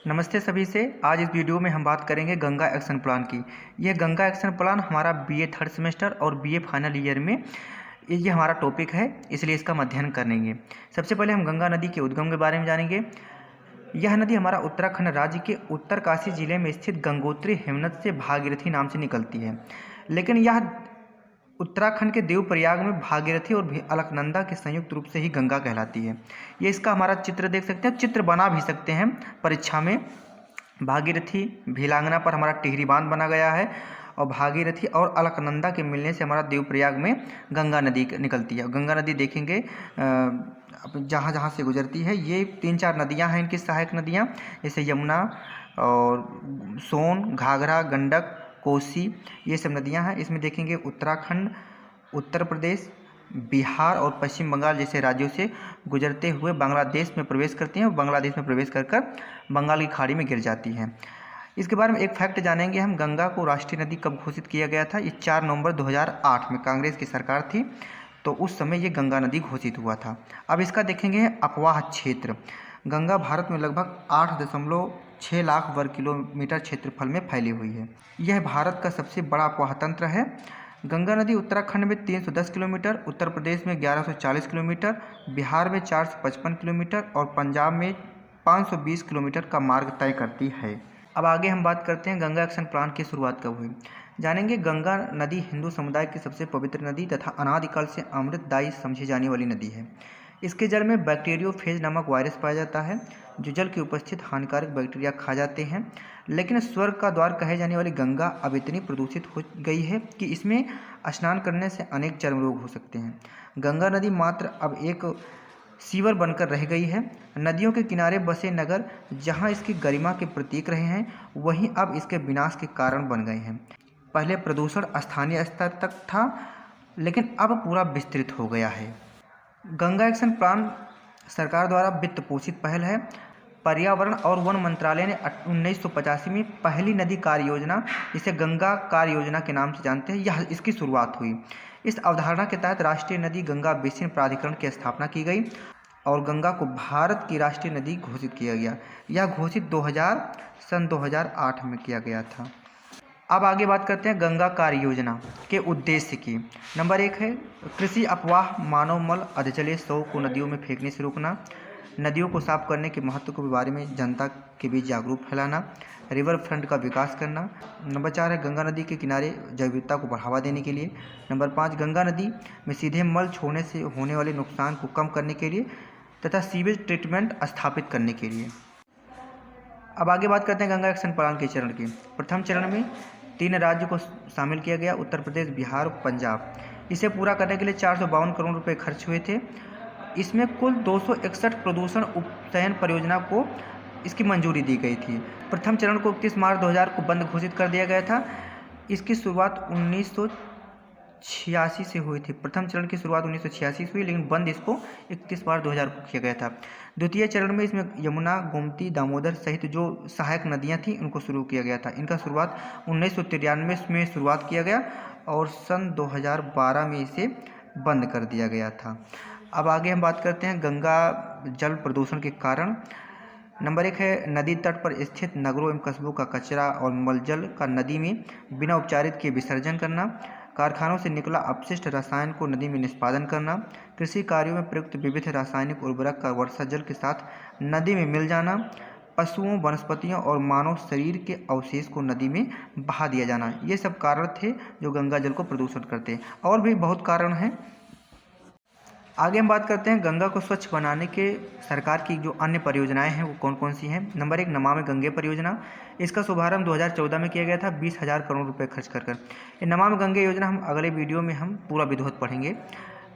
नमस्ते सभी से। आज इस वीडियो में हम बात करेंगे गंगा एक्शन प्लान की। यह गंगा एक्शन प्लान हमारा बीए थर्ड सेमेस्टर और बीए फाइनल ईयर में ये हमारा टॉपिक है, इसलिए इसका अध्ययन करेंगे। सबसे पहले हम गंगा नदी के उद्गम के बारे में जानेंगे। यह नदी हमारा उत्तराखंड राज्य के उत्तरकाशी जिले में स्थित गंगोत्री हिमनद से भागीरथी नाम से निकलती है, लेकिन यह उत्तराखंड के देवप्रयाग में भागीरथी और अलकनंदा के संयुक्त रूप से ही गंगा कहलाती है। ये इसका हमारा चित्र देख सकते हैं, चित्र बना भी सकते हैं परीक्षा में। भागीरथी भीलांगना पर हमारा टिहरी बांध बना गया है और भागीरथी और अलकनंदा के मिलने से हमारा देवप्रयाग में गंगा नदी निकलती है। गंगा नदी देखेंगे जहाँ जहाँ से गुजरती है, ये 3-4 नदियाँ हैं इनकी सहायक नदियाँ, जैसे यमुना और सोन, घाघरा, गंडक, कोसी, ये सब नदियां हैं। इसमें देखेंगे उत्तराखंड, उत्तर प्रदेश, बिहार और पश्चिम बंगाल जैसे राज्यों से गुजरते हुए बांग्लादेश में प्रवेश करती हैं और बांग्लादेश में प्रवेश कर बंगाल की खाड़ी में गिर जाती हैं। इसके बारे में एक फैक्ट जानेंगे हम। गंगा को राष्ट्रीय नदी कब घोषित किया गया था? ये 4 नवंबर 2008 में कांग्रेस की सरकार थी, तो उस समय ये गंगा नदी घोषित हुआ था। अब इसका देखेंगे अपवाह क्षेत्र। गंगा भारत में लगभग 8.6 लाख वर्ग किलोमीटर क्षेत्रफल में फैली हुई है। यह भारत का सबसे बड़ा अपवाह तंत्र है। गंगा नदी उत्तराखंड में 310 किलोमीटर, उत्तर प्रदेश में 1140 किलोमीटर, बिहार में 455 किलोमीटर और पंजाब में 520 किलोमीटर का मार्ग तय करती है। अब आगे हम बात करते हैं गंगा एक्शन प्लान की शुरुआत कब हुई। जानेंगे गंगा नदी हिंदू समुदाय की सबसे पवित्र नदी तथा अनादिकाल से अमृतदायी समझी जाने वाली नदी है। इसके जल में बैक्टीरियोफेज नामक वायरस पाया जाता है, जो जल की उपस्थित हानिकारक बैक्टीरिया खा जाते हैं। लेकिन स्वर्ग का द्वार कहे जाने वाली गंगा अब इतनी प्रदूषित हो गई है कि इसमें स्नान करने से अनेक चर्म रोग हो सकते हैं। गंगा नदी मात्र अब एक सीवर बनकर रह गई है। नदियों के किनारे बसे नगर जहां इसकी गरिमा के प्रतीक रहे हैं, वहीं अब इसके विनाश के कारण बन गए हैं। पहले प्रदूषण स्थानीय स्तर तक था, लेकिन अब पूरा विस्तृत हो गया है। गंगा एक्शन प्लान सरकार द्वारा वित्त पोषित पहल है। पर्यावरण और वन मंत्रालय ने 1985 में पहली नदी कार्य योजना, जिसे गंगा कार्य योजना के नाम से जानते हैं, यह इसकी शुरुआत हुई। इस अवधारणा के तहत राष्ट्रीय नदी गंगा बेसिन प्राधिकरण की स्थापना की गई और गंगा को भारत की राष्ट्रीय नदी घोषित किया गया। यह घोषित सन 2008 में किया गया था। अब आगे बात करते हैं गंगा कार्य योजना के उद्देश्य की। नंबर 1 है कृषि अपवाह, मानव मल, अधजलीय शव को नदियों में फेंकने से रोकना, नदियों को साफ करने के महत्व के बारे में जनता के बीच जागरूक फैलाना, रिवर फ्रंट का विकास करना। नंबर 4 है गंगा नदी के किनारे जैव विविधता को बढ़ावा देने के लिए। नंबर 5 गंगा नदी में सीधे मल छोड़ने से होने वाले नुकसान को कम करने के लिए तथा सीवेज ट्रीटमेंट स्थापित करने के लिए। अब आगे बात करते हैं गंगा एक्शन प्लान के चरण की। प्रथम चरण में 3 राज्यों को शामिल किया गया, उत्तर प्रदेश, बिहार और पंजाब। इसे पूरा करने के लिए 452 करोड़ रुपए खर्च हुए थे। इसमें कुल 261 प्रदूषण उपचयन परियोजना को इसकी मंजूरी दी गई थी। प्रथम चरण को 31 मार्च 2000 को बंद घोषित कर दिया गया था। इसकी शुरुआत 1986 से हुई थी। प्रथम चरण की शुरुआत 1986 से हुई, लेकिन बंद इसको 31 मार्च 2000 को किया गया था। द्वितीय चरण में इसमें यमुना, गोमती, दामोदर सहित जो सहायक नदियां थीं उनको शुरू किया गया था। इनका शुरुआत 1993 में शुरुआत किया गया और सन 2012 में इसे बंद कर दिया गया था। अब आगे हम बात करते हैं गंगा जल प्रदूषण के कारण। नंबर 1 है नदी तट पर स्थित नगरों एवं कस्बों का कचरा और मलजल का नदी में बिना उपचारित किए विसर्जन करना, कारखानों से निकला अपशिष्ट रसायन को नदी में निष्पादन करना, कृषि कार्यों में प्रयुक्त विविध रासायनिक उर्वरक का वर्षा जल के साथ नदी में मिल जाना, पशुओं, वनस्पतियों और मानव शरीर के अवशेष को नदी में बहा दिया जाना। ये सब कारण थे जो गंगा जल को प्रदूषित करते हैं। और भी बहुत कारण हैं। आगे हम बात करते हैं गंगा को स्वच्छ बनाने के सरकार की जो अन्य परियोजनाएं हैं वो कौन कौन सी हैं। नंबर 1 नमामि गंगे परियोजना। इसका शुभारंभ 2014 में किया गया था 20,000 करोड़ रुपए खर्च कर। ये नमामि गंगे योजना हम अगले वीडियो में हम पूरा विधिवत पढ़ेंगे।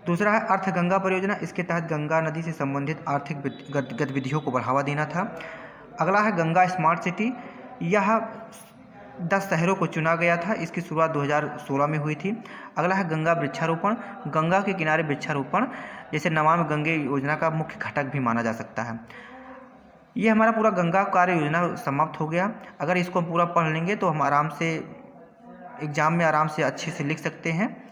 दूसरा है अर्थ गंगा परियोजना। इसके तहत गंगा नदी से संबंधित आर्थिक गतिविधियों को बढ़ावा देना था। अगला है गंगा स्मार्ट सिटी। यह 10 शहरों को चुना गया था। इसकी शुरुआत 2016 में हुई थी। अगला है गंगा वृक्षारोपण। गंगा के किनारे वृक्षारोपण जैसे नमामि गंगे योजना का मुख्य घटक भी माना जा सकता है। ये हमारा पूरा गंगा कार्य योजना समाप्त हो गया। अगर इसको हम पूरा पढ़ लेंगे तो हम आराम से एग्जाम में आराम से अच्छे से लिख सकते हैं।